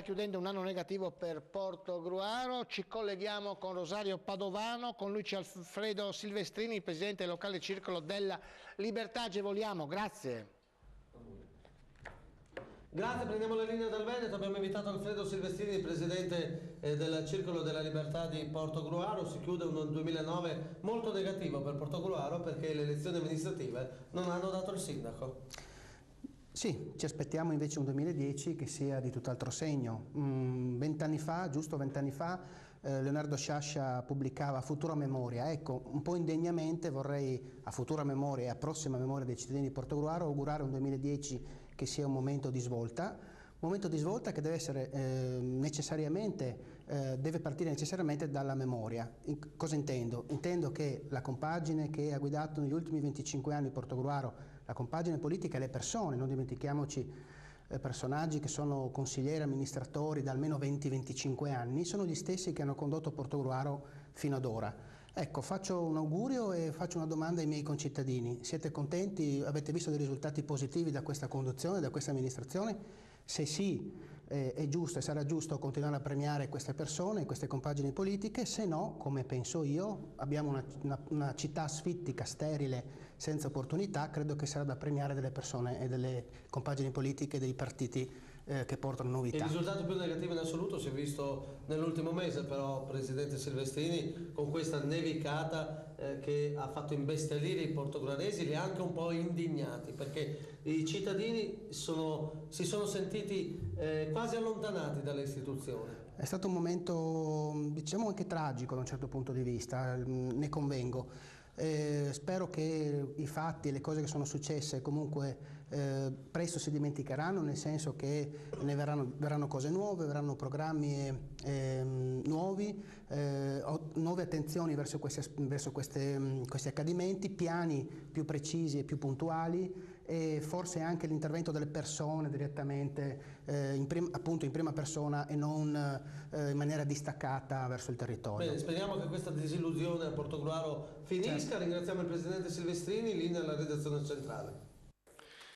sta chiudendo un anno negativo per Portogruaro. Ci colleghiamo con Rosario Padovano, con lui c'è Alfredo Silvestrini, presidente del locale Circolo della Libertà. Agevoliamo, grazie. Grazie, prendiamo la linea dal Veneto. Abbiamo invitato Alfredo Silvestrini, presidente del Circolo della Libertà di Portogruaro. Si chiude un 2009 molto negativo per Portogruaro perché le elezioni amministrative non hanno dato il sindaco. Sì, ci aspettiamo invece un 2010 che sia di tutt'altro segno. 20 anni fa, giusto 20 anni fa, Leonardo Sciascia pubblicava Futura Memoria. Ecco, un po' indegnamente vorrei, a futura memoria e a prossima memoria dei cittadini di Portogruaro, augurare un 2010 che sia un momento di svolta. Momento di svolta che deve essere deve partire necessariamente dalla memoria. Cosa intendo? Intendo che la compagine che ha guidato negli ultimi 25 anni Portogruaro, la compagine politica e le persone, non dimentichiamoci personaggi che sono consiglieri, amministratori da almeno 20-25 anni, sono gli stessi che hanno condotto Portogruaro fino ad ora. Ecco, faccio un augurio e faccio una domanda ai miei concittadini. Siete contenti? Avete visto dei risultati positivi da questa conduzione, da questa amministrazione? Se sì, è giusto e sarà giusto continuare a premiare queste persone, queste compagini politiche. Se no, come penso io, abbiamo una città asfittica, sterile, senza opportunità. Credo che sarà da premiare delle persone e delle compagini politiche dei partiti che portano novità. Il risultato più negativo in assoluto si è visto nell'ultimo mese, però, presidente Silvestrini, con questa nevicata che ha fatto imbestialire i portoghesi, li ha anche un po' indignati, perché i cittadini si sono sentiti quasi allontanati dalle istituzioni. È stato un momento, diciamo, anche tragico da un certo punto di vista, ne convengo. Spero che i fatti e le cose che sono successe comunque presto si dimenticheranno, nel senso che ne verranno cose nuove, verranno programmi nuovi, nuove attenzioni verso questi accadimenti, piani più precisi e più puntuali, e forse anche l'intervento delle persone direttamente, appunto in prima persona e non in maniera distaccata verso il territorio. Bene, speriamo che questa disillusione a Portogruaro finisca. Certo. Ringraziamo il presidente Silvestrini, linea alla redazione centrale.